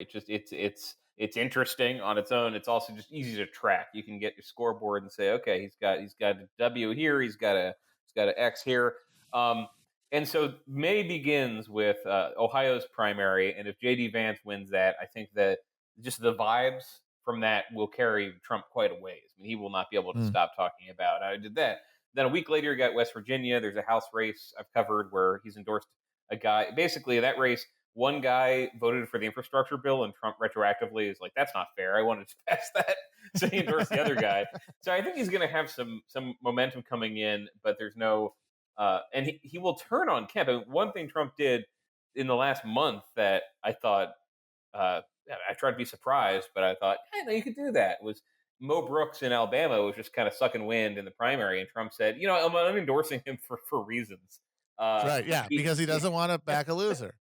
It's interesting on its own. It's also just easy to track. You can get your scoreboard and say, okay, he's got a W here, he's got an X here. Um, and so May begins with Ohio's primary, and if JD Vance wins that, I think that just the vibes from that will carry Trump quite a ways. I mean, he will not be able to stop talking about I did that. Then a week later, you got West Virginia. There's a House race I've covered where he's endorsed a guy. Basically, that race, one guy voted for the infrastructure bill, and Trump retroactively is like, "That's not fair. I wanted to pass that," so he endorsed the other guy. So I think he's going to have some momentum coming in, but there's no, and he will turn on Kemp. And one thing Trump did in the last month that I thought, I tried to be surprised, but I thought, hey, no, you could do that. Was Mo Brooks in Alabama was just kind of sucking wind in the primary, and Trump said, I'm endorsing him for reasons. Right, yeah, because he doesn't want to back a loser.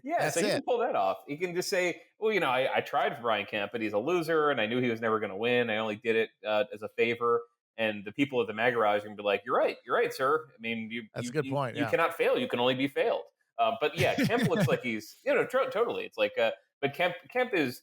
Yeah, That's so he it. can pull that off. He can just say, well, I tried for Brian Kemp, but he's a loser, and I knew he was never going to win. I only did it as a favor. And the people at the MAGA rally are going to be like, you're right, sir. I mean, That's a good point. You cannot fail. You can only be failed. But yeah, Kemp looks like he's, totally. It's like, but Kemp has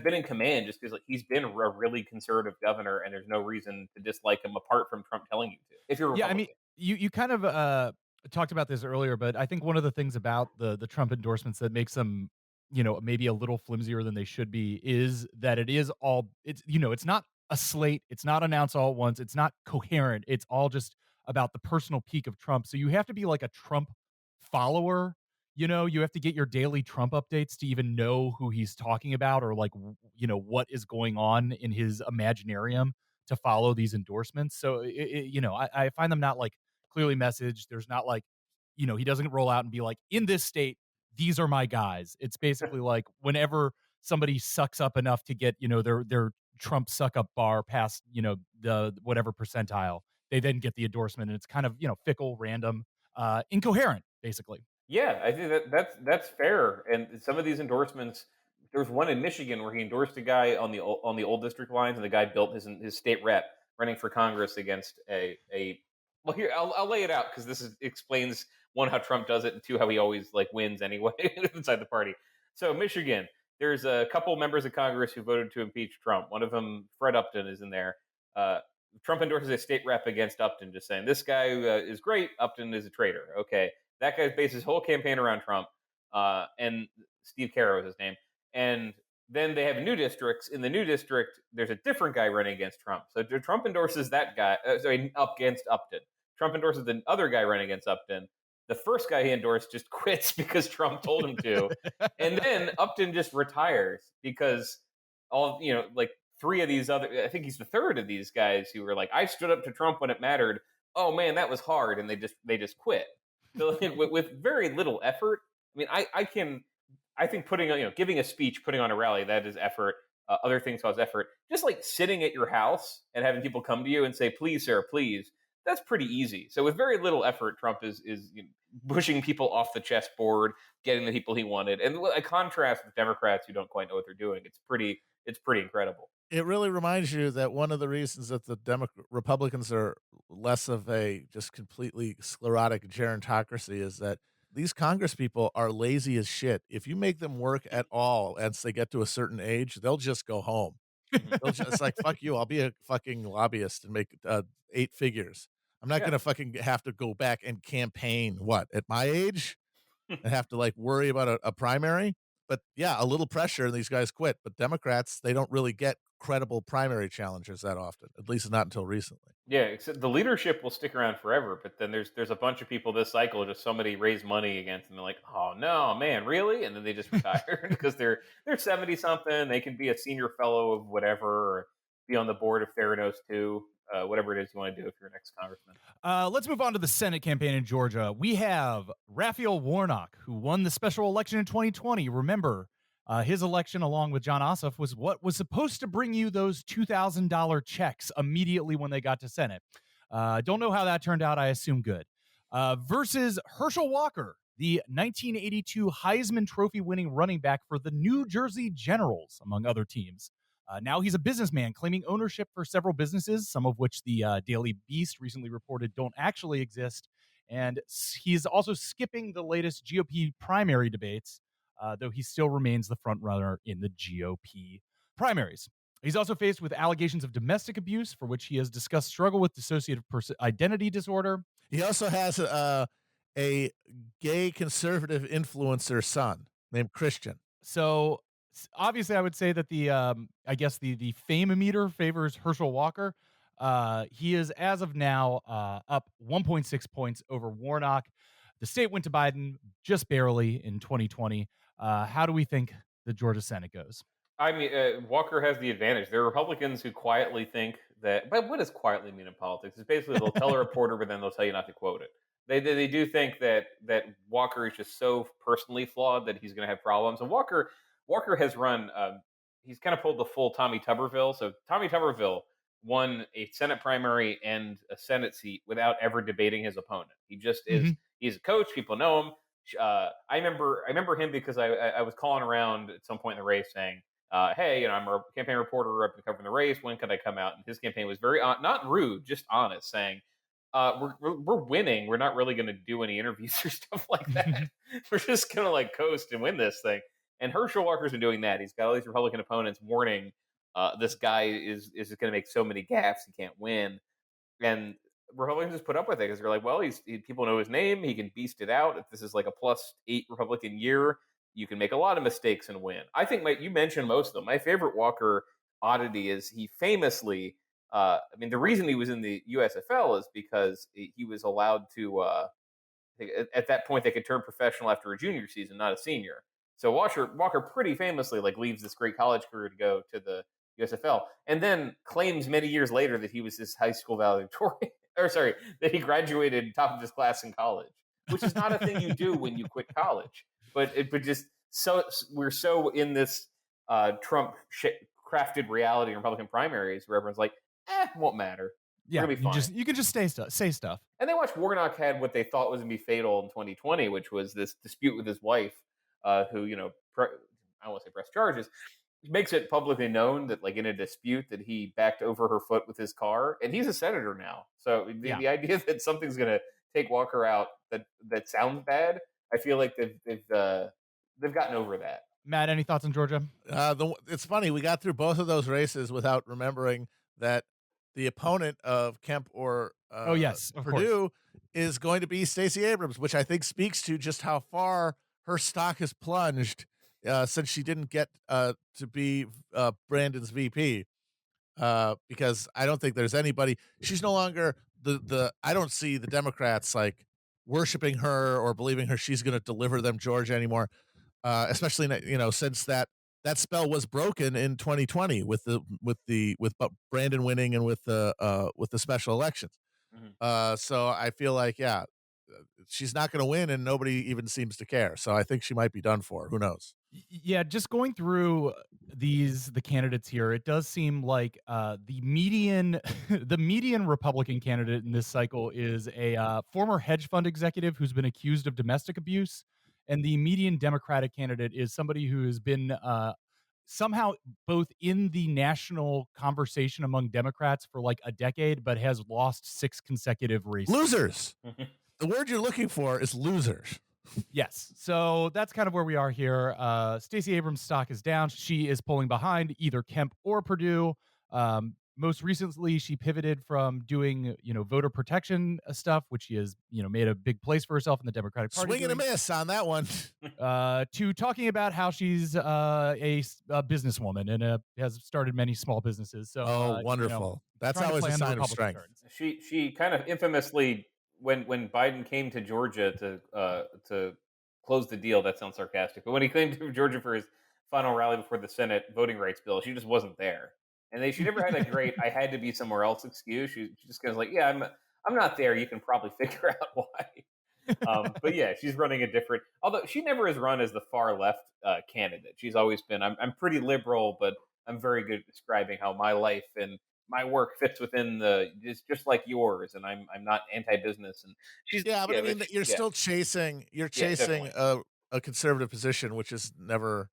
been in command just because like he's been a really conservative governor, and there's no reason to dislike him apart from Trump telling you to. If you're Republican. Yeah, I mean, you kind of talked about this earlier, but I think one of the things about the Trump endorsements that makes them, maybe a little flimsier than they should be is that it's not a slate, it's not announced all at once, it's not coherent, it's all just about the personal peak of Trump. So you have to be like a Trump follower. You have to get your daily Trump updates to even know who he's talking about or like, what is going on in his imaginarium to follow these endorsements. So, I find them not like clearly messaged. There's not like, he doesn't roll out and be like, in this state, these are my guys. It's basically like whenever somebody sucks up enough to get, their Trump suck up bar past, the whatever percentile, they then get the endorsement. And it's kind of, fickle, random, incoherent, basically. Yeah, I think that's fair. And some of these endorsements, there's one in Michigan where he endorsed a guy on the old district lines, and the guy built his state rep running for Congress against a. Well, here I'll lay it out because explains one how Trump does it, and two how he always like wins anyway inside the party. So Michigan, there's a couple members of Congress who voted to impeach Trump. One of them, Fred Upton, is in there. Trump endorses a state rep against Upton, just saying this guy is great. Upton is a traitor. Okay. That guy's based his whole campaign around Trump, and Steve Carroll is his name. And then they have new districts. In the new district, there's a different guy running against Trump. So Trump endorses that guy, up against Upton. Trump endorses the other guy running against Upton. The first guy he endorsed just quits because Trump told him to. And then Upton just retires because like three of these other, I think he's the third of these guys who were like, I stood up to Trump when it mattered. Oh man, that was hard. And they just quit. So with very little effort. I mean, I think giving a speech, putting on a rally, that is effort. Other things cause effort. Just like sitting at your house and having people come to you and say, please, sir, please. That's pretty easy. So with very little effort, Trump is pushing people off the chessboard, getting the people he wanted. And a contrast with Democrats who don't quite know what they're doing. It's pretty incredible. It really reminds you that one of the reasons that the Republicans are less of a just completely sclerotic gerontocracy is that these Congress people are lazy as shit. If you make them work at all as they get to a certain age, they'll just go home. They'll just like, fuck you, I'll be a fucking lobbyist and make 8 figures. I'm not going to fucking have to go back and campaign, at my age? And have to like worry about a primary? But yeah, a little pressure and these guys quit. But Democrats, they don't really get credible primary challengers that often, at least not until recently. Yeah, except the leadership will stick around forever, but then there's a bunch of people this cycle just somebody raised money against them. They're like, oh no, man, really? And then they just retire because they're 70 something. They can be a senior fellow of whatever, or be on the board of Theranos too. Whatever it is you want to do if you're next congressman. Let's move on to the Senate campaign in Georgia. We have Raphael Warnock, who won the special election in 2020. Remember, his election, along with John Ossoff, was what was supposed to bring you those $2,000 checks immediately when they got to Senate. Don't know how that turned out. I assume good. Versus Herschel Walker, the 1982 Heisman Trophy winning running back for the New Jersey Generals, among other teams. Now he's a businessman claiming ownership for several businesses, some of which the Daily Beast recently reported don't actually exist. And he's also skipping the latest GOP primary debates though he still remains the front runner in the GOP primaries. He's also faced with allegations of domestic abuse, for which he has discussed struggle with dissociative identity disorder. He also has a gay conservative influencer son named Christian. So obviously, I would say that I guess the fame meter favors Herschel Walker. He is, as of now, up 1.6 points over Warnock. The state went to Biden just barely in 2020. How do we think the Georgia Senate goes? I mean, Walker has the advantage. There are Republicans who quietly think that, but what does quietly mean in politics? It's basically they'll tell a reporter, but then they'll tell you not to quote it. They do think that Walker is just so personally flawed that he's going to have problems. And Walker has run. He's kind of pulled the full Tommy Tuberville. So Tommy Tuberville won a Senate primary and a Senate seat without ever debating his opponent. He just is. Mhm. He's a coach. People know him. I remember him because I was calling around at some point in the race saying, hey, I'm a campaign reporter. I've been covering the race. When could I come out? And his campaign was very not rude, just honest, saying, we're winning. We're not really going to do any interviews or stuff like that. We're just going to like coast and win this thing. And Herschel Walker's been doing that. He's got all these Republican opponents warning this guy is going to make so many gaffes he can't win. And Republicans just put up with it because they're like, well, people know his name. He can beast it out. If this is like a +8 Republican year, you can make a lot of mistakes and win. I think you mentioned most of them. My favorite Walker oddity is he famously. I mean, the reason he was in the USFL is because he was allowed to. At that point, they could turn professional after a junior season, not a senior. So Walker pretty famously leaves this great college career to go to the USFL, and then claims many years later that he was this high school valedictorian, or sorry, that he graduated top of his class in college, which is not a thing you do when you quit college. But just so we're so in this Trump crafted reality in Republican primaries where everyone's like, won't matter. We're Yeah, gonna be fine. you can just say stuff. And then watch Warnock had what they thought was going to be fatal in 2020, which was this dispute with his wife, who, I don't want to say press charges, makes it publicly known that, like, in a dispute, that he backed over her foot with his car, and he's a senator now. So the idea that something's going to take Walker out that sounds bad, I feel like they've gotten over that. Matt, any thoughts on Georgia? It's funny, we got through both of those races without remembering that the opponent of Kemp or Oh, yes, of Purdue is going to be Stacey Abrams, which I think speaks to just how far her stock has plunged since she didn't get to be Brandon's VP. Because I don't think there's anybody. She's no longer the. I don't see the Democrats like worshiping her or believing her. She's going to deliver them Georgia anymore. Especially since that spell was broken in 2020 with Brandon winning and with the special elections. Mm-hmm. So I feel like she's not going to win, and nobody even seems to care. So I think she might be done for. Who knows? Yeah, just going through the candidates here, it does seem like the median the median Republican candidate in this cycle is a former hedge fund executive who's been accused of domestic abuse, and the median Democratic candidate is somebody who has been somehow both in the national conversation among Democrats for like a decade, but has lost 6 consecutive races. Losers. The word you're looking for is losers. Yes. So that's kind of where we are here. Stacey Abrams' stock is down. She is pulling behind either Kemp or Purdue. Most recently, she pivoted from doing, voter protection stuff, which she has, made a big place for herself in the Democratic Party. Swing and a miss on that one. To talking about how she's a businesswoman and has started many small businesses. So, wonderful. That's always a sign of strength. She kind of infamously, when Biden came to Georgia to close the deal, that sounds sarcastic, but when he came to Georgia for his final rally before the Senate voting rights bill, she just wasn't there. And she never had a great "I had to be somewhere else" excuse. She just kind of like, "Yeah, I'm not there. You can probably figure out why." But yeah, she's running a different. Although she never has run as the far left candidate. She's always been. I'm pretty liberal, but I'm very good at describing how my life and my work fits within it's just like yours, and I'm not anti-business. And she's but I mean, you're still chasing. You're chasing a conservative position, which is never